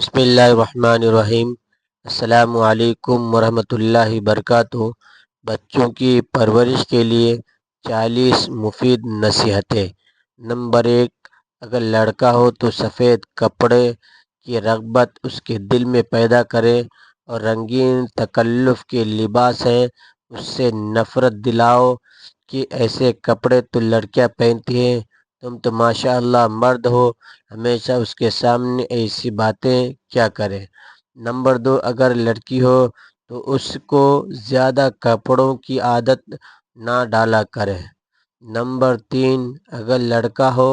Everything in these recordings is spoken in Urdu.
بسم اللہ الرحمن الرحیم۔ السلام علیکم ورحمۃ اللہ وبرکاتہ۔ بچوں کی پرورش کے لیے 40 مفید نصیحتیں۔ نمبر 1، اگر لڑکا ہو تو سفید کپڑے کی رغبت اس کے دل میں پیدا کرے اور رنگین تکلف کے لباس ہیں اس سے نفرت دلاؤ کہ ایسے کپڑے تو لڑکیاں پہنتی ہیں، تم تو ماشاء اللہ مرد ہو، ہمیشہ اس کے سامنے ایسی باتیں کیا کریں۔ نمبر 2، اگر لڑکی ہو تو اس کو زیادہ کپڑوں کی عادت نہ ڈالا کرے۔ نمبر 3، اگر لڑکا ہو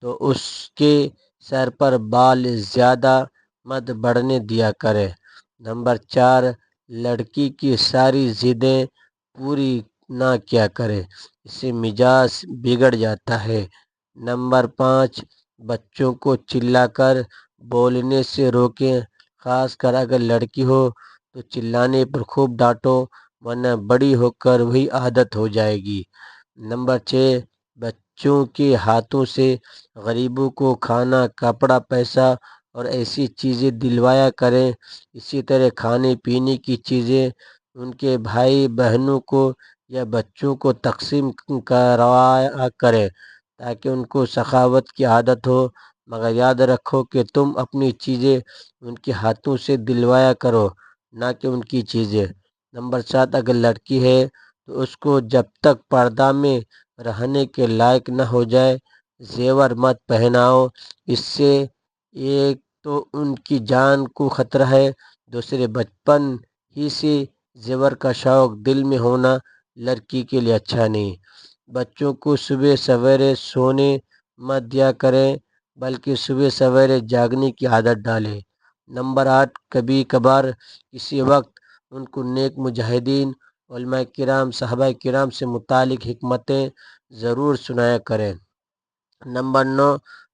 تو اس کے سر پر بال زیادہ مت بڑھنے دیا کرے۔ نمبر 4، لڑکی کی ساری ضدیں پوری نہ کیا کرے، اس سے مزاج بگڑ جاتا ہے۔ نمبر 5، بچوں کو چلا کر بولنے سے روکیں، خاص کر اگر لڑکی ہو تو چلانے پر خوب ڈانٹو ورنہ بڑی ہو کر وہی عادت ہو جائے گی۔ نمبر 6، بچوں کے ہاتھوں سے غریبوں کو کھانا، کپڑا، پیسہ اور ایسی چیزیں دلوایا کریں۔ اسی طرح کھانے پینے کی چیزیں ان کے بھائی بہنوں کو یا بچوں کو تقسیم کروایا کریں تاکہ ان کو سخاوت کی عادت ہو، مگر یاد رکھو کہ تم اپنی چیزیں ان کے ہاتھوں سے دلوایا کرو، نہ کہ ان کی چیزیں۔ نمبر 7، اگر لڑکی ہے تو اس کو جب تک پردہ میں رہنے کے لائق نہ ہو جائے زیور مت پہناؤ، اس سے ایک تو ان کی جان کو خطرہ ہے، دوسرے بچپن ہی سے زیور کا شوق دل میں ہونا لڑکی کے لیے اچھا نہیں۔ بچوں کو صبح سویرے سونے مت دیا کریں بلکہ صبح سویرے جاگنے کی عادت ڈالیں۔ نمبر 8، کبھی کبھار کسی وقت ان کو نیک مجاہدین، علماء کرام، صحابہ کرام سے متعلق حکمتیں ضرور سنایا کریں۔ نمبر 9،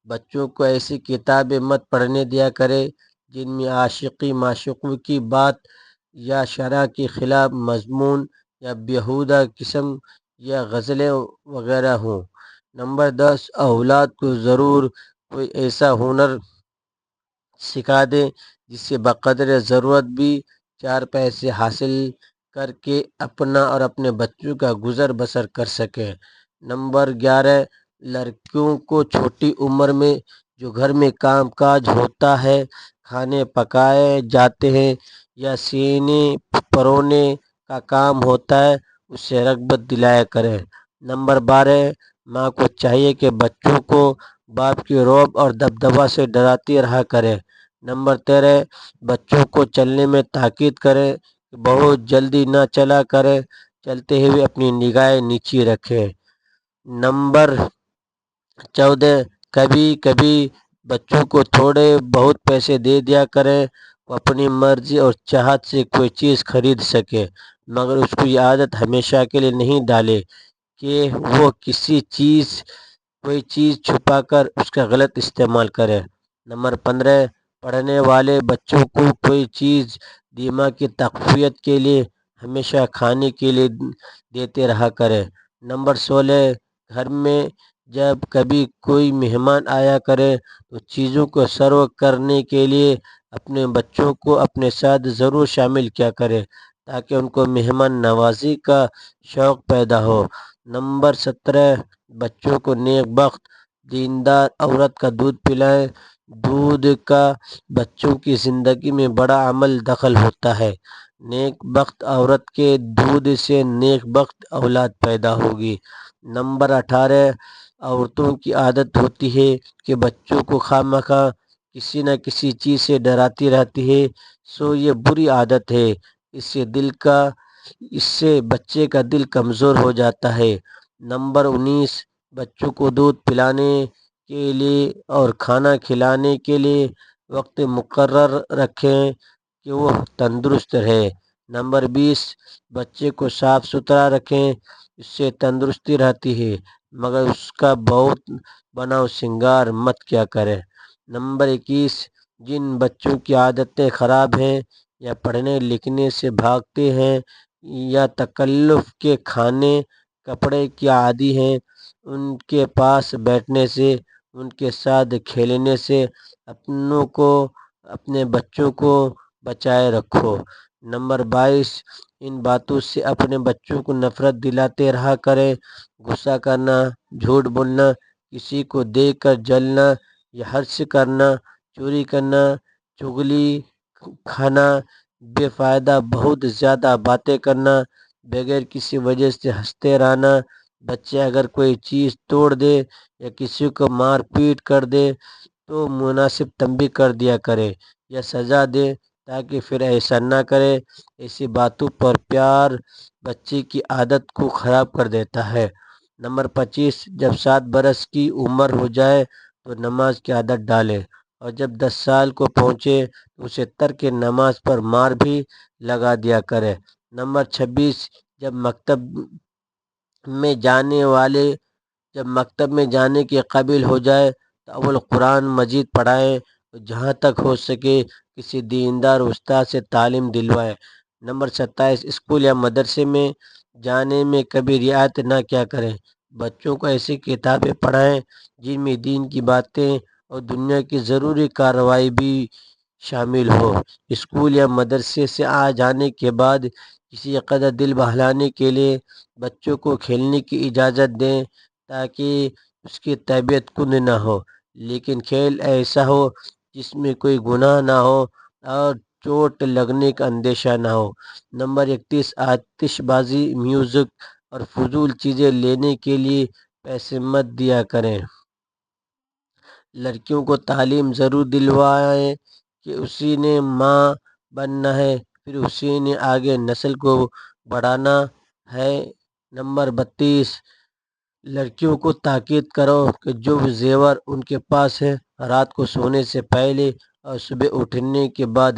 بچوں کو ایسی کتابیں مت پڑھنے دیا کرے جن میں عاشقی معشوقوں کی بات یا شرع کے خلاف مضمون یا بیہودہ قسم یا غزلیں وغیرہ ہوں۔ نمبر 10، اولاد کو ضرور کوئی ایسا ہنر سکھا دیں جس سے بقدر ضرورت بھی 4 پیسے حاصل کر کے اپنا اور اپنے بچوں کا گزر بسر کر سکیں۔ نمبر 11، لڑکیوں کو چھوٹی عمر میں جو گھر میں کام کاج ہوتا ہے، کھانے پکائے جاتے ہیں یا سینے پرونے کا کام ہوتا ہے، اس سے رغبت دلایا کریں۔ نمبر 12، ماں کو چاہیے کہ بچوں کو باپ کی رعب اور دبدبہ سے ڈراتی رہا کرے۔ نمبر 13، بچوں کو چلنے میں تاکید کریں کہ بہت جلدی نہ چلا کرے، چلتے ہوئے اپنی نگاہیں نیچی رکھیں۔ نمبر 14، کبھی کبھی بچوں کو تھوڑے بہت پیسے دے دیا کریں، وہ اپنی مرضی اور چاہت سے کوئی چیز خرید سکے، مگر اس کو یہ عادت ہمیشہ کے لیے نہیں ڈالے کہ وہ کوئی چیز چھپا کر اس کا غلط استعمال کرے۔ نمبر 15، پڑھنے والے بچوں کو کوئی چیز دماغ کی تقویت کے لیے ہمیشہ کھانے کے لیے دیتے رہا کرے۔ نمبر 16، گھر میں جب کبھی کوئی مہمان آیا کرے تو چیزوں کو سرو کرنے کے لیے اپنے بچوں کو اپنے ساتھ ضرور شامل کیا کرے تاکہ ان کو مہمان نوازی کا شوق پیدا ہو۔ نمبر 17، بچوں کو نیک بخت دیندار عورت کا دودھ پلائیں۔ دودھ کا بچوں کی زندگی میں بڑا عمل دخل ہوتا ہے۔ نیک بخت عورت کے دودھ سے نیک بخت اولاد پیدا ہوگی۔ نمبر 18، عورتوں کی عادت ہوتی ہے کہ بچوں کو خواہ مخواہ کسی نہ کسی چیز سے ڈراتی رہتی ہے، سو یہ بری عادت ہے، اس سے بچے کا دل کمزور ہو جاتا ہے۔ نمبر 19، بچوں کو دودھ پلانے کے لیے اور کھانا کھلانے کے لیے وقت مقرر رکھیں کہ وہ تندرست رہے۔ نمبر 20، بچے کو صاف ستھرا رکھیں، اس سے تندرستی رہتی ہے، مگر اس کا بہت بناؤ سنگار مت کیا کریں۔ نمبر 21، جن بچوں کی عادتیں خراب ہیں یا پڑھنے لکھنے سے بھاگتے ہیں یا تکلف کے کھانے کپڑے کی عادی ہیں، ان کے پاس بیٹھنے سے، ان کے ساتھ کھیلنے سے اپنوں کو اپنے بچوں کو بچائے رکھو۔ نمبر 22، ان باتوں سے اپنے بچوں کو نفرت دلاتے رہا کریں۔ غصہ کرنا، جھوٹ بولنا، کسی کو دیکھ کر جلنا یا حرص کرنا، چوری کرنا، چغلی کھانا، بے فائدہ بہت زیادہ باتیں کرنا، بغیر کسی وجہ سے ہنستے رہنا۔ بچے اگر کوئی چیز توڑ دے یا کسی کو مار پیٹ کر دے تو مناسب تنبیہ کر دیا کرے یا سزا دے تاکہ پھر ایسا نہ کرے۔ ایسی باتوں پر پیار بچے کی عادت کو خراب کر دیتا ہے۔ نمبر 25، جب 7 برس کی عمر ہو جائے تو نماز کی عادت ڈالے، اور جب 10 سال کو پہنچے تو اسے ترک نماز پر مار بھی لگا دیا کرے۔ نمبر 26، جب مکتب میں جانے کے قابل ہو جائے تو اول قرآن مجید پڑھائیں، جہاں تک ہو سکے کسی دیندار استاد سے تعلیم دلوائیں۔ نمبر 27، اسکول یا مدرسے میں جانے میں کبھی رعایت نہ کیا کریں۔ بچوں کو ایسی کتابیں پڑھائیں جن میں دین کی باتیں اور دنیا کی ضروری کارروائی بھی شامل ہو۔ اسکول یا مدرسے سے آ جانے کے بعد کسی قدر دل بہلانے کے لیے بچوں کو کھیلنے کی اجازت دیں تاکہ اس کی طبیعت کند نہ ہو، لیکن کھیل ایسا ہو جس میں کوئی گناہ نہ ہو اور چوٹ لگنے کا اندیشہ نہ ہو۔ نمبر 31، آتش بازی، میوزک اور فضول چیزیں لینے کے لیے پیسے مت دیا کریں۔ لڑکیوں کو تعلیم ضرور دلوائیں کہ اسی نے ماں بننا ہے، پھر اسی نے آگے نسل کو بڑھانا ہے۔ نمبر 32، لڑکیوں کو تاکید کرو کہ جو زیور ان کے پاس ہے رات کو سونے سے پہلے اور صبح اٹھنے کے بعد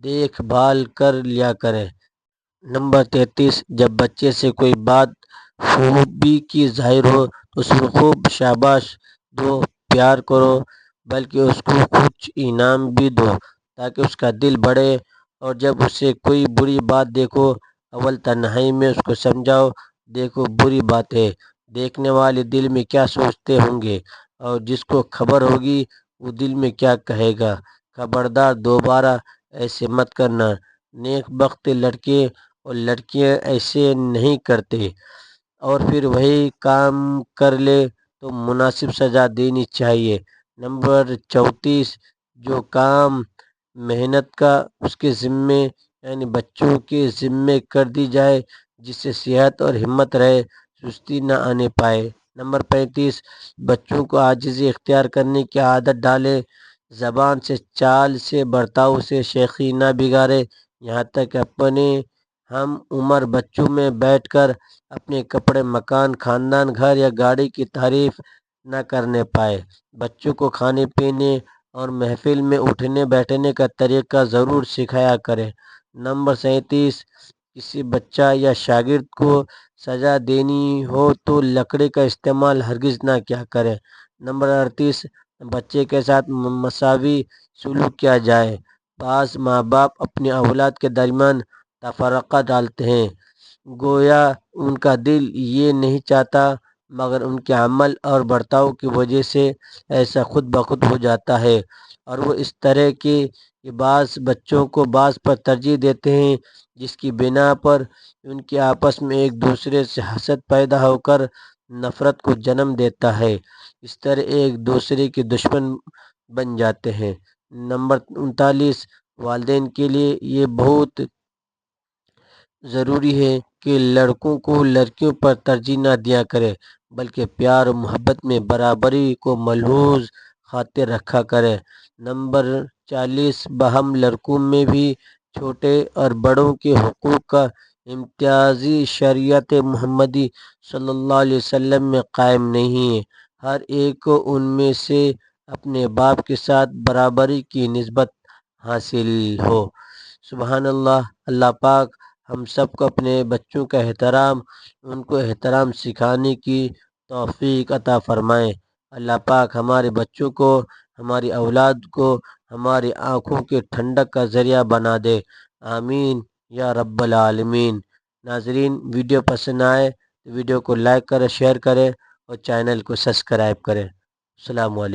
دیکھ بھال کر لیا کریں۔ نمبر 33، جب بچے سے کوئی بات خوبی کی ظاہر ہو تو اس کو خوب شاباش دو، پیار کرو، بلکہ اس کو کچھ انعام بھی دو تاکہ اس کا دل بڑھے۔ اور جب اسے کوئی بری بات دیکھو اول تنہائی میں اس کو سمجھاؤ، دیکھو بری بات ہے، دیکھنے والے دل میں کیا سوچتے ہوں گے، اور جس کو خبر ہوگی وہ دل میں کیا کہے گا۔ خبردار دوبارہ ایسے مت کرنا۔ نیک بخت لڑکے اور لڑکیاں ایسے نہیں کرتے اور پھر وہی کام کر لے تو مناسب سزا دینی چاہیے۔ نمبر 34، جو کام محنت کا اس کے ذمے یعنی بچوں کے ذمے کر دی جائے، جس سے صحت اور ہمت رہے، سستی نہ آنے پائے۔ نمبر 35، بچوں کو عاجزی اختیار کرنے کی عادت ڈالے، زبان سے، چال سے، برتاؤ سے شیخی نہ بگاڑے، یہاں تک کہ اپنے ہم عمر بچوں میں بیٹھ کر اپنے کپڑے، مکان، خاندان، گھر یا گاڑی کی تعریف نہ کرنے پائے۔ بچوں کو کھانے پینے اور محفل میں اٹھنے بیٹھنے کا طریقہ ضرور سکھایا کریں۔ نمبر 37، کسی بچہ یا شاگرد کو سزا دینی ہو تو لکڑی کا استعمال ہرگز نہ کیا کریں۔ نمبر 38، بچے کے ساتھ مساوی سلوک کیا جائے۔ بعض ماں باپ اپنی اولاد کے درمیان تفرقہ ڈالتے ہیں، گویا ان کا دل یہ نہیں چاہتا، مگر ان کے عمل اور برتاؤ کی وجہ سے ایسا خود بخود ہو جاتا ہے، اور وہ اس طرح کہ بعض بچوں کو بعض پر ترجیح دیتے ہیں، جس کی بنا پر ان کے آپس میں ایک دوسرے سے حسد پیدا ہو کر نفرت کو جنم دیتا ہے، اس طرح ایک دوسرے کے دشمن بن جاتے ہیں۔ نمبر 39، والدین کے لیے یہ بہت ضروری ہے کہ لڑکوں کو لڑکیوں پر ترجیح نہ دیا کرے، بلکہ پیار و محبت میں برابری کو ملحوظ خاطر رکھا کرے۔ نمبر 40، باہم لڑکوں میں بھی چھوٹے اور بڑوں کے حقوق کا امتیازی شریعت محمدی صلی اللہ علیہ وسلم میں قائم نہیں ہے۔ ہر ایک کو ان میں سے اپنے باپ کے ساتھ برابری کی نسبت حاصل ہو۔ سبحان اللہ۔ اللہ پاک ہم سب کو اپنے بچوں کا احترام، ان کو احترام سکھانے کی توفیق عطا فرمائے۔ اللہ پاک ہمارے بچوں کو، ہماری اولاد کو ہماری آنکھوں کے ٹھنڈک کا ذریعہ بنا دے، آمین یا رب العالمین۔ ناظرین، ویڈیو پسند آئے تو ویڈیو کو لائک کریں، شیئر کریں اور چینل کو سبسکرائب کریں۔ السلام علیکم۔